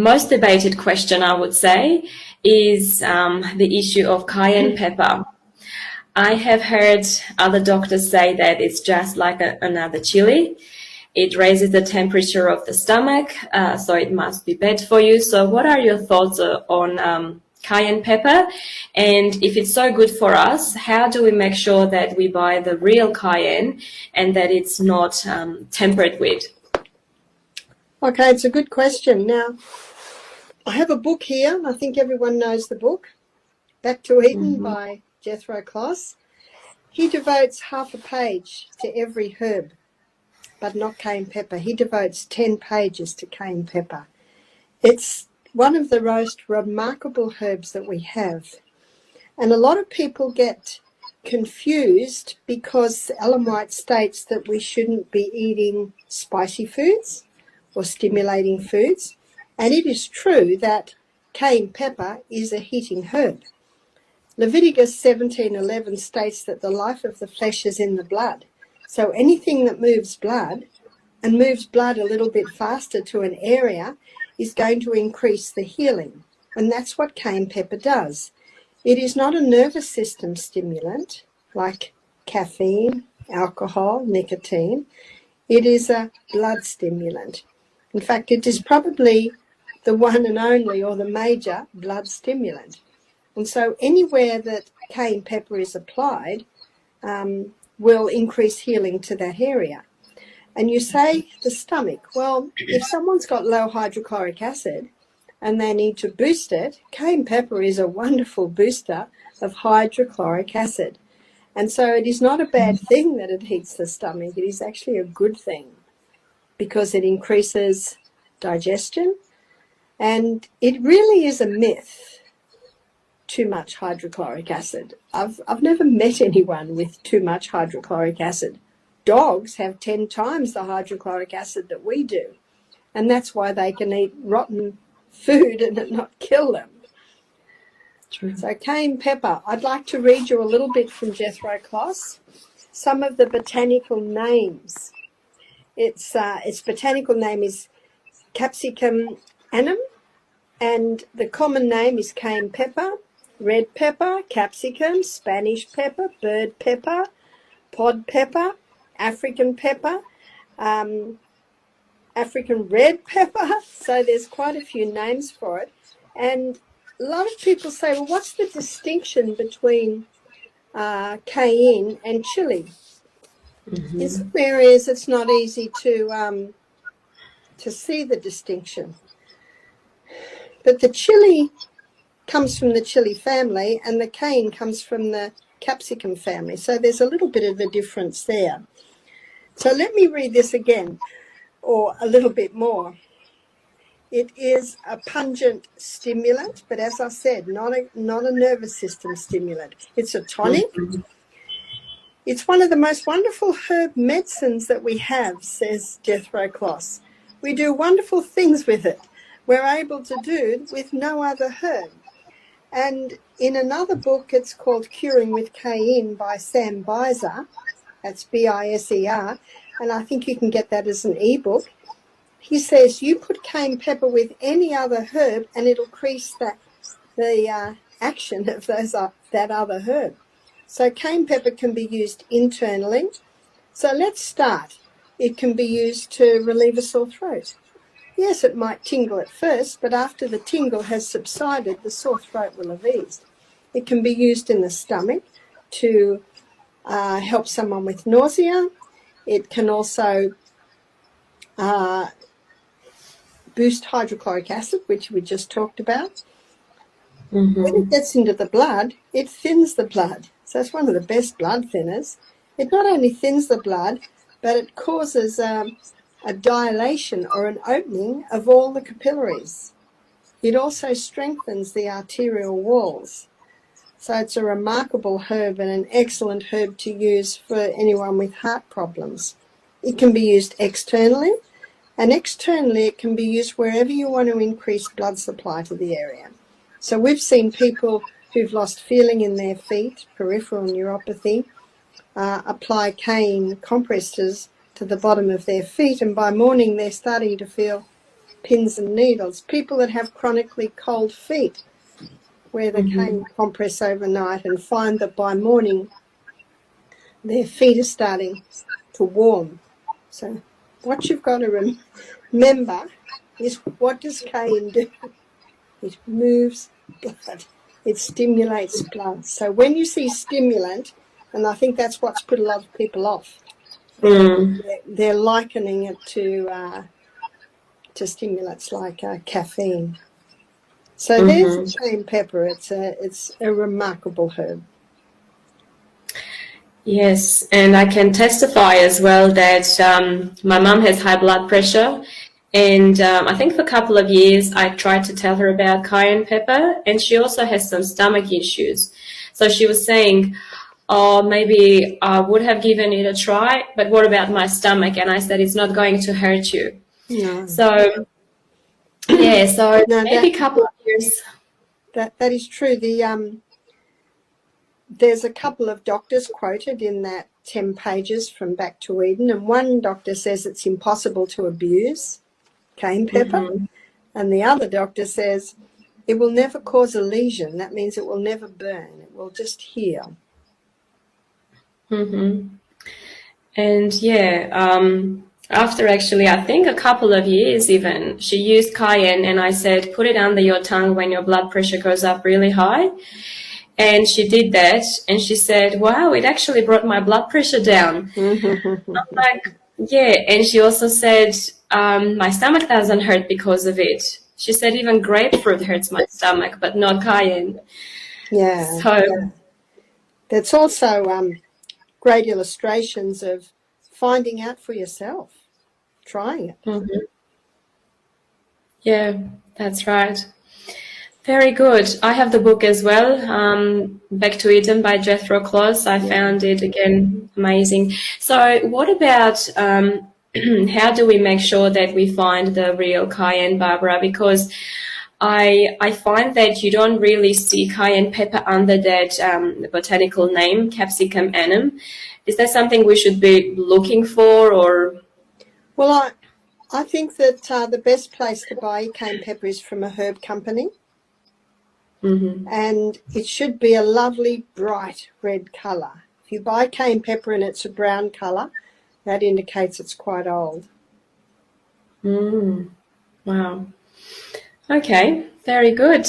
most debated question, I would say, is the issue of cayenne pepper. I have heard other doctors say that it's just like another chili. It raises the temperature of the stomach, so it must be bad for you. So what are your thoughts on cayenne pepper? And if it's so good for us, how do we make sure that we buy the real cayenne and that it's not tempered with? Okay, it's a good question. Now, I have a book here, and I think everyone knows the book, Back to Eden by Jethro Kloss. He devotes half a page to every herb, but not cayenne pepper. He devotes 10 pages to cayenne pepper. It's one of the most remarkable herbs that we have. And a lot of people get confused because Ellen White states that we shouldn't be eating spicy foods or stimulating foods. And it is true that cayenne pepper is a heating herb. Leviticus 17:11 states that the life of the flesh is in the blood. So anything that moves blood and moves blood a little bit faster to an area is going to increase the healing. And that's what cayenne pepper does. It is not a nervous system stimulant like caffeine, alcohol, nicotine. It is a blood stimulant. In fact, it is probably the one and only or the major blood stimulant. And so anywhere that cayenne pepper is applied will increase healing to that area. And you say the stomach. Well, if someone's got low hydrochloric acid and they need to boost it, cayenne pepper is a wonderful booster of hydrochloric acid. And so it is not a bad thing that it heats the stomach. It is actually a good thing because it increases digestion. And it really is a myth, too much hydrochloric acid. I've never met anyone with too much hydrochloric acid. Dogs have 10 times the hydrochloric acid that we do. And that's why they can eat rotten food and it not kill them. True. So cayenne pepper, I'd like to read you a little bit from Jethro Kloss. Some of the botanical names. Its botanical name is Capsicum annuum, and the common name is cayenne pepper, red pepper, capsicum, Spanish pepper, bird pepper, pod pepper, African pepper, African red pepper. So there's quite a few names for it. And a lot of people say, well, what's the distinction between cayenne and chili? In some areas it's not easy to see the distinction. But the chili comes from the chili family and the cayenne comes from the capsicum family. So there's a little bit of a difference there. So let me read this again, or a little bit more. It is a pungent stimulant, but as I said, not a nervous system stimulant. It's a tonic. It's one of the most wonderful herb medicines that we have, says Jethro Kloss. We do wonderful things with it. We're able to do with no other herb. And in another book, it's called Curing with Cayenne by Sam Biser. That's Biser. And I think you can get that as an ebook. He says you put cayenne pepper with any other herb and it'll increase the action of that other herb. So cayenne pepper can be used internally. So let's start. It can be used to relieve a sore throat. Yes, it might tingle at first, but after the tingle has subsided, the sore throat will have eased. It can be used in the stomach to help someone with nausea. It can also boost hydrochloric acid, which we just talked about. When it gets into the blood, it thins the blood. So it's one of the best blood thinners. It not only thins the blood, but it causes a dilation or an opening of all the capillaries. It also strengthens the arterial walls. So it's a remarkable herb and an excellent herb to use for anyone with heart problems. It can be used externally, and externally it can be used wherever you want to increase blood supply to the area. So we've seen people who've lost feeling in their feet, peripheral neuropathy, apply cayenne compresses to the bottom of their feet, and by morning they're starting to feel pins and needles. People that have chronically cold feet, wear the cane compress overnight and find that by morning their feet are starting to warm. So what you've got to remember is, what does cane do? It moves blood. It stimulates blood. So when you see stimulant, and I think that's what's put a lot of people off, they're likening it to stimulants like caffeine. So there's cayenne pepper. It's a remarkable herb. Yes, and I can testify as well that my mum has high blood pressure, and I think for a couple of years I tried to tell her about cayenne pepper, and she also has some stomach issues. So she was saying, oh, maybe I would have given it a try, but what about my stomach? And I said, it's not going to hurt you. No. So, yeah, so No, maybe a couple of years. That is true. There's a couple of doctors quoted in that 10 pages from Back to Eden, and one doctor says it's impossible to abuse cayenne pepper, and the other doctor says it will never cause a lesion. That means it will never burn. It will just heal. And yeah, after actually, I think a couple of years even, she used cayenne, and I said, put it under your tongue when your blood pressure goes up really high. And she did that, and she said, wow, it actually brought my blood pressure down. I'm like, yeah. And she also said, my stomach doesn't hurt because of it. She said even grapefruit hurts my stomach, but not cayenne. Yeah. So, yeah. There's also great illustrations of finding out for yourself, trying it. Yeah, that's right. Very good. I have the book as well, Back to Eden by Jethro Kloss. I found it, again, amazing. So what about how do we make sure that we find the real cayenne, Barbara? Because I find that you don't really see cayenne pepper under that botanical name, Capsicum annum. Is that something we should be looking for, or? Well, I think that the best place to buy cayenne pepper is from a herb company. And it should be a lovely bright red colour. If you buy cayenne pepper and it's a brown colour, that indicates it's quite old. Wow. Okay, very good.